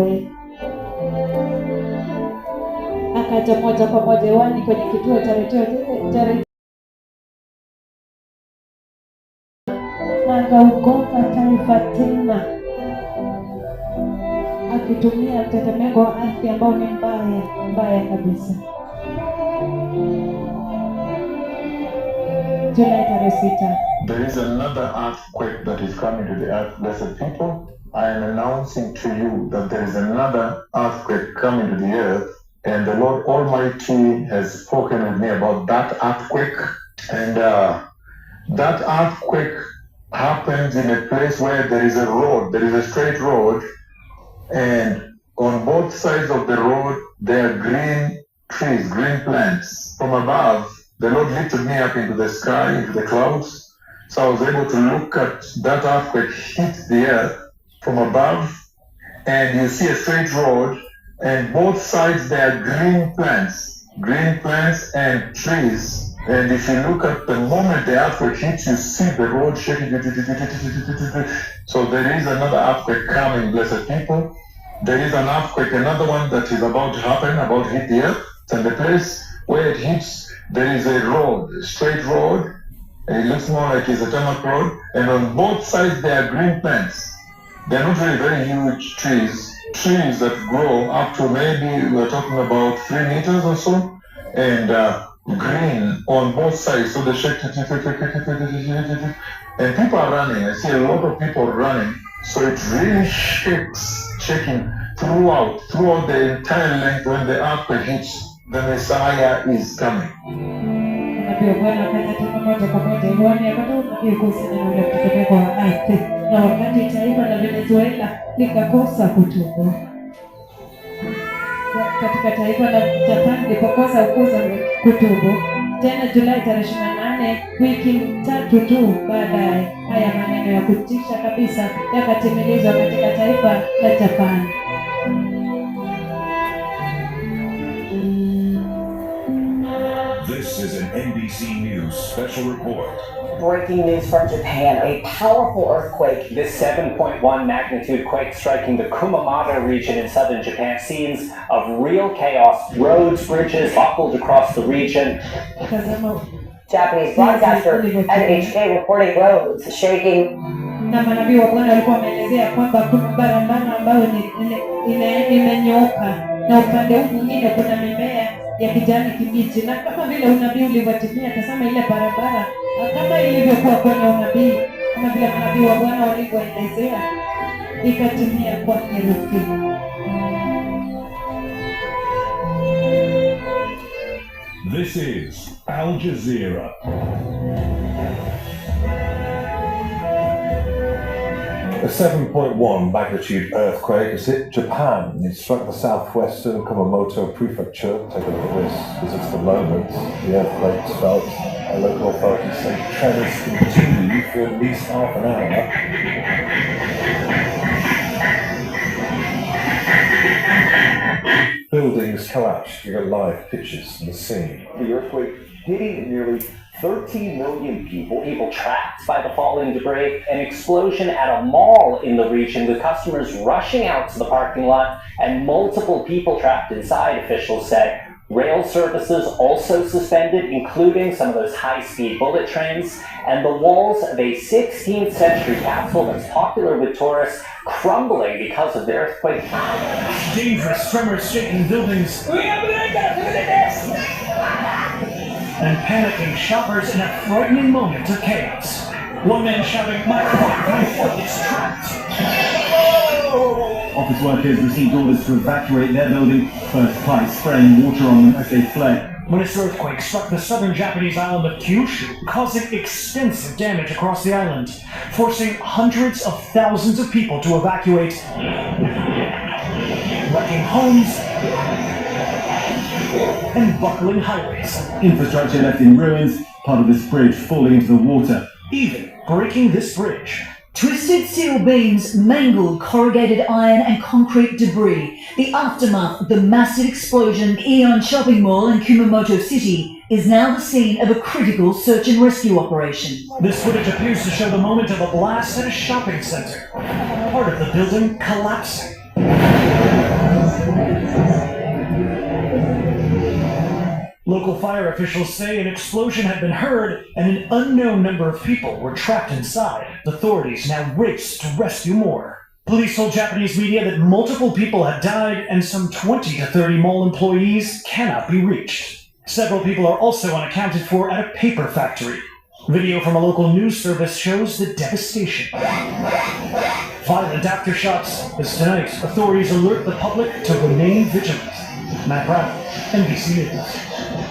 mawe. Akaja moja kwa moja hewani kwenye kituo cha redio na akaugonga taifa tena, akitumia mtetemeko wa ardhi ambao ni mbaya kabisa. Julai tarehe 6. There is another earthquake that is coming to the earth, blessed people. I am announcing to you that there is another earthquake coming to the earth, and the Lord Almighty has spoken with me about that earthquake. And that earthquake happens in a place where there is a road, there is a straight road, and on both sides of the road there are green trees, green plants. From above, the Lord lifted me up into the sky, into the clouds, so I was able to look at that earthquake hit the earth from above, and you see a straight road, and both sides there are green plants and trees. And if you look at the moment the earthquake hits, you see the road shaking. So there is another earthquake coming, blessed people. There is an earthquake, another one that is about to happen, about to hit the earth. And the place where it hits, there is a road, a straight road. It looks more like it's a tarmac road. And on both sides there are green plants. They're not really very huge trees that grow up to maybe, we're talking about 3 meters or so. And green on both sides, so they shake, and people are running. I see a lot of people running, so it really shaking throughout the entire length. When the earthquake hits, the Messiah is coming. Na wakati taifa la Venezuela likakosa kutubu, katika taifa la Japan likakosa kutubu tena Julai tarehe 28, wiki 3 tu baadaye, haya maneno ya kutisha kabisa yakatimilizwa katika taifa la Japan. This is an NBC News special report. Breaking news from Japan, a powerful earthquake. This 7.1 magnitude quake striking the Kumamoto region in southern Japan. Scenes of real chaos. Roads, bridges buckled across the region. Japanese broadcaster NHK reporting roads shaking. Na manabii wa Bwana walikuwa wameelezea kwamba kuna barabara ambayo imenyooka na upande huu mwingine kuna mimea ya kijani kibichi, na kama vile unabii ulivyotimia. Tazama ile barabara kama ilivyokuwa kwenye unabii, kama vile manabii wa Bwana walivyoelezea, ikatimia kwa herufi. This is Al Jazeera. A 7.1 magnitude earthquake has hit Japan. It struck the southwestern Kumamoto prefecture. Take a look at this, as it's the moment the earthquake's felt. Local authorities say tremors continue for at least half an hour. Buildings collapsed. You got live pictures from the scene. The earthquake hitting nearly 13 million people trapped by the falling debris. An explosion at a mall in the region with customers rushing out to the parking lot and multiple people trapped inside, officials say. Rail services also suspended, including some of those high-speed bullet trains, and the walls of a 16th century castle that's popular with tourists crumbling because of the earthquake. Dangerous tremors shaking buildings. And panicking shoppers in a frightening moment of chaos. One man shouting, my foot is trapped. Office workers received orders to evacuate their building, first pipes spraying water on them as they fled. When this earthquake struck the southern Japanese island of Kyushu, causing extensive damage across the island, forcing hundreds of thousands of people to evacuate, wrecking homes and buckling highways. Infrastructure left in ruins, part of this bridge falling into the water. Even breaking this bridge. Twisted steel beams, mangled corrugated iron and concrete debris. The aftermath of the massive explosion at Aeon Shopping Mall in Kumamoto City is now the scene of a critical search and rescue operation. This footage appears to show the moment of a blast at a shopping center. Part of the building collapsing. Local fire officials say an explosion had been heard and an unknown number of people were trapped inside. Authorities now race to rescue more. Police told Japanese media that multiple people had died and some 20 to 30 mall employees cannot be reached. Several people are also unaccounted for at a paper factory. Video from a local news service shows the devastation. Violent aftershocks as tonight authorities alert the public to remain vigilant. Matt Brown, NBC News.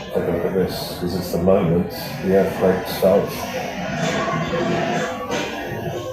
Take a look at this, because it's the moment the earthquake felt.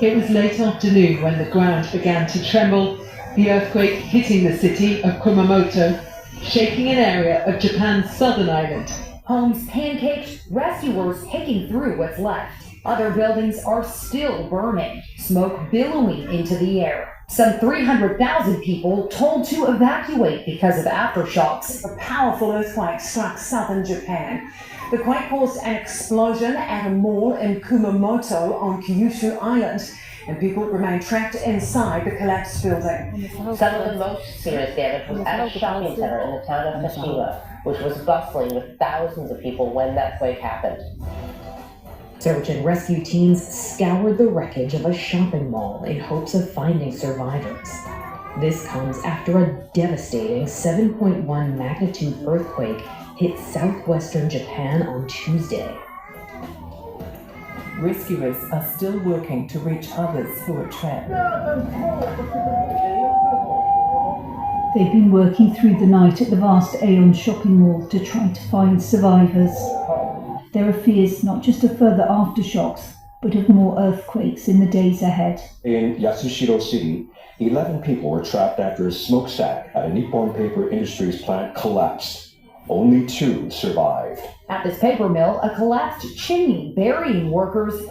It was late afternoon when the ground began to tremble, the earthquake hitting the city of Kumamoto, shaking an area of Japan's southern island. Homes pancaked, rescuers taking through what's left. Other buildings are still burning, smoke billowing into the air. Some 300,000 people told to evacuate because of aftershocks. A powerful earthquake struck southern Japan. The quake caused an explosion at a mall in Kumamoto on Kyushu Island, and people remain trapped inside the collapsed building. Some of the most serious damage was at a shopping center in the town of Kashima, which was bustling with thousands of people when that quake happened. Search and rescue teams scoured the wreckage of a shopping mall in hopes of finding survivors. This comes after a devastating 7.1 magnitude earthquake hit southwestern Japan on Tuesday. Rescuers are still working to reach others who are trapped. They've been working through the night at the vast Aeon shopping mall to try to find survivors. There are fears not just of further aftershocks, but of more earthquakes in the days ahead. In Yatsushiro City, 11 people were trapped after a smokestack at a Nippon Paper Industries plant collapsed. Only 2 survived. At this paper mill, a collapsed chimney burying workers.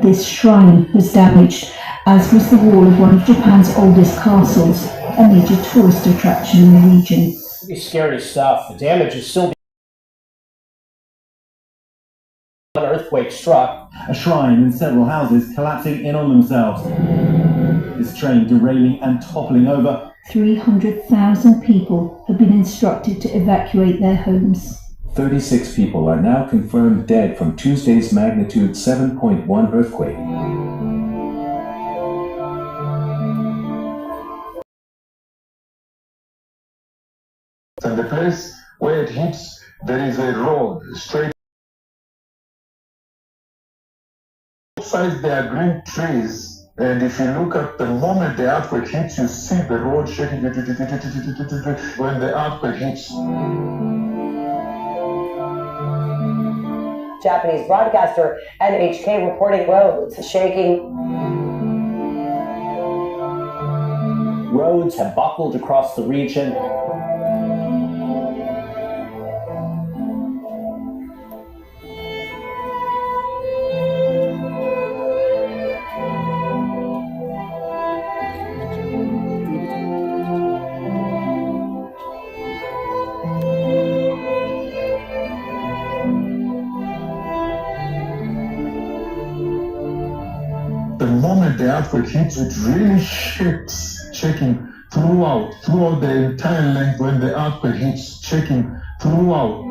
This shrine was damaged, as was the wall of one of Japan's oldest castles, a major tourist attraction in the region. Pretty scary stuff. The damage is still an earthquake struck. A shrine and several houses collapsing in on themselves. This train derailing and toppling over. 300,000 people have been instructed to evacuate their homes. 36 people are now confirmed dead from Tuesday's magnitude 7.1 earthquake. And the place where it hits, there is a road straight. Outside there are green trees. And if you look at the moment the earthquake hits, you see the road shaking when the earthquake hits. Japanese broadcaster NHK reporting roads shaking. Roads have buckled across the region. The moment the earthquake hits, it really shakes, shaking throughout the entire length. When the earthquake hits, shaking throughout.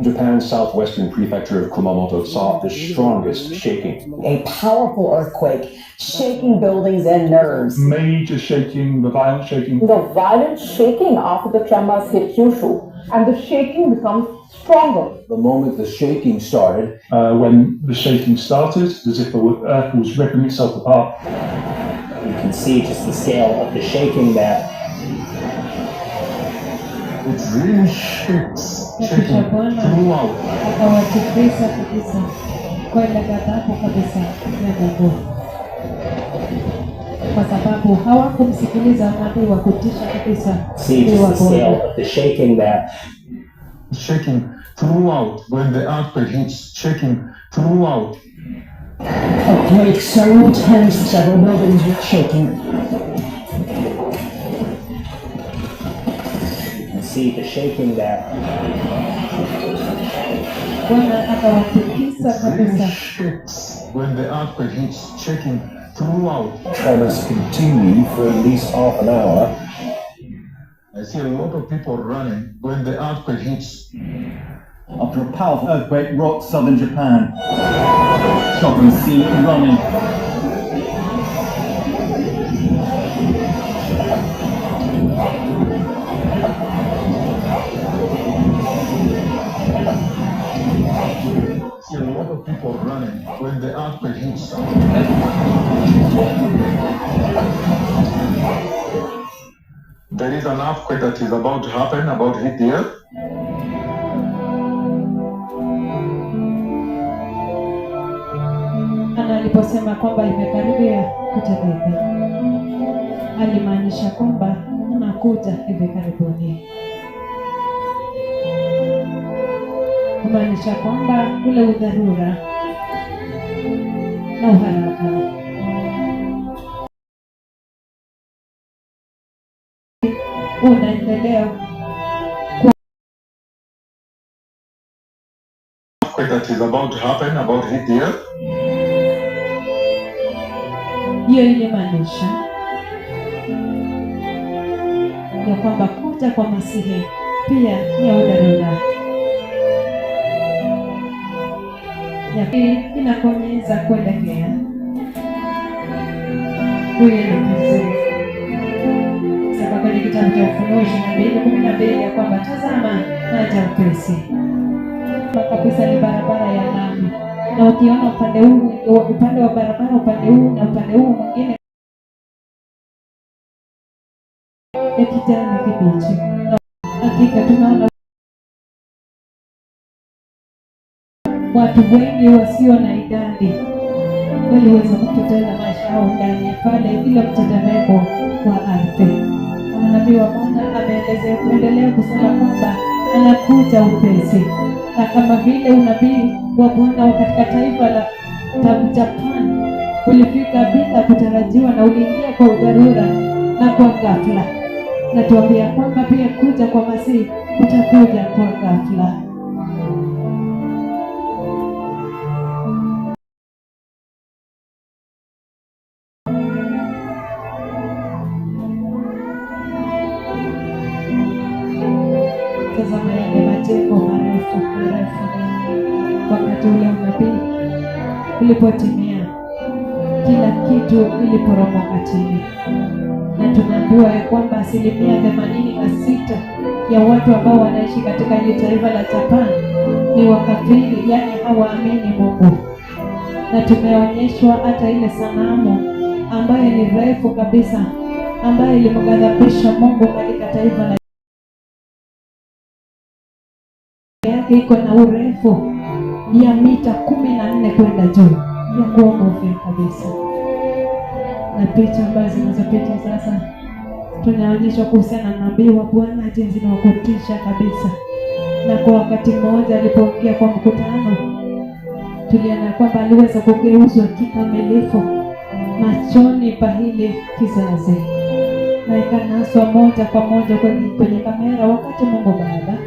Japan's southwestern prefecture of Kumamoto saw the strongest shaking. A powerful earthquake, shaking buildings and nerves. Major shaking, the violent shaking. The violent shaking after the tremors hit Kyushu, and the shaking becomes stronger. The moment the shaking started, when the shaking started, as if the earth was ripping itself apart. You can see just the scale of the shaking there. It really shakes, shaking throughout. Akawatikisa kabisa kwenda ghadhabu kabisa ya Mungu, kwa sababu hawakumsikiliza nabii wa kutisha kabisa. See just the scale of the shaking there. Shaking throughout when the earthquake hits, shaking throughout. A quake so intense several buildings were shaking. See the shaking there. Shakes when the earthquake hits, shaking throughout. Tremors continue for at least half an hour. I see a lot of people running when the earthquake hits. After a powerful earthquake rocked southern Japan, shoppers seen running. See a lot of people running when the earthquake hits. There is an earthquake that is about to happen, about to hit the earth. Na aliposema kwamba imekaribia kutendeka, alimaanisha kwamba anakuja hivi karibuni, kumaanisha kwamba ule udharura na uharaka unaendelea. That is about to happen, about to hit the earth. Hiyo ilimaanisha ya kwamba kuja kwa Masihi pia ni udharura. Inakonyeza kuelekea kuelekeza sasa kwenye kitabu cha Ufunuo 22:12 ya kwamba tazama naja upesi. Kabisa ni barabara ya lami, na ukiona upande wa barabara upande huu na upande huu mwingine ya kijani kibichi, hakika tunaona watu wengi wasio na idadi waliweza kupoteza maisha yao ndani ya pale ile mtetemeko wa ardhi. Nabii wa Bwana ameendelea kusema kwamba anakuja upesi, na kama vile unabii wa Bwana katika taifa la Japan ulifika bila kutarajiwa na uliingia kwa udharura na kwa ghafla, na tuambia kwamba pia kuja kwa Masihi utakuja kwa ghafla. Tazama yale majengo marefu wakati ule unabii ulipotimia, kila kitu iliporomoka chini, na tunaambiwa ya kwamba 86% ya watu ambao wanaishi katika ile taifa la Japan ni wakafiri, yani hawaamini Mungu. Na tumeonyeshwa hata ile sanamu ambayo ni refu kabisa, ambayo ilimghadhabisha Mungu katika taifa la yake iko na urefu ya mita 14 kwenda juu, ya kuogofya kabisa. Na picha ambazo zinazopita sasa tunaonyeshwa kuhusiana na nabii wa Bwana jinsi ni wakutisha kabisa. Na kwa wakati mmoja alipoingia kwa mkutano, tuliona kwamba aliweza kugeuzwa kikamilifu machoni pa hili kizazi, na ikanaswa moja kwa moja kwenye kamera, wakati Mungu Baba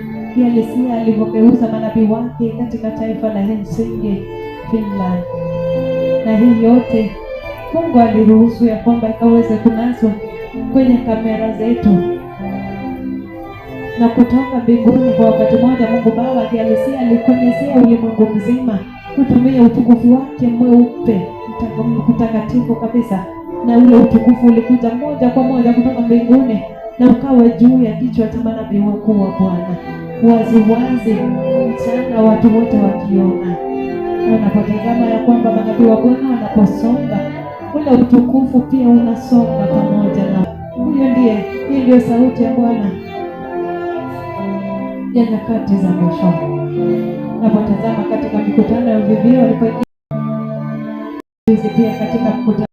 alisia alivyogeuza manabii wake katika taifa la Helsinki, Finland. Na hii yote Mungu aliruhusu ya kwamba ikaweze kunaswa kwenye kamera zetu, na kutoka mbinguni kwa wakati mmoja Mungu Baba alisia alikuonyesha ulimwengu mzima kutumia utukufu wake mweupe mtakatifu kabisa, na ule utukufu ulikuja moja kwa moja kutoka mbinguni na ukawa juu ya kichwa cha manabii wakuu wa Bwana, wazi wazi mchana, watu wote wakiona. Unapotazama ya kwamba manabii wa Bwana wanaposonga, ule utukufu pia unasonga pamoja na hiyo ndio sauti ya Bwana ya nyakati za mwisho. Unapotazama katika mikutano ya uvivio walipoingia pia katika mkutano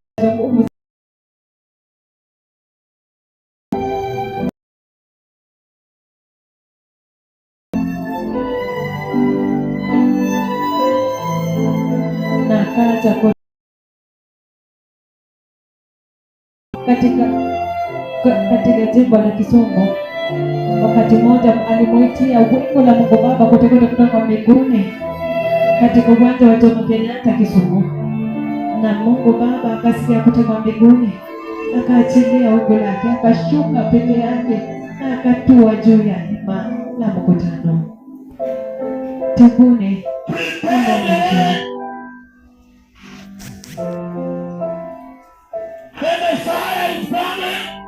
katika jimbo la Kisumu, wakati mmoja alimuitia wingu la Mungu Baba kutoka mbinguni katika uwanja wa Jomo Kenyatta Kisumu, na Mungu Baba akasikia kutoka mbinguni, akaachilia wingu lake, akashuka peke yake, na akatua juu ya hema la mkutano. Tubuni,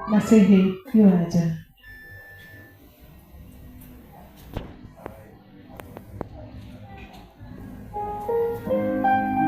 Masihi yuaja.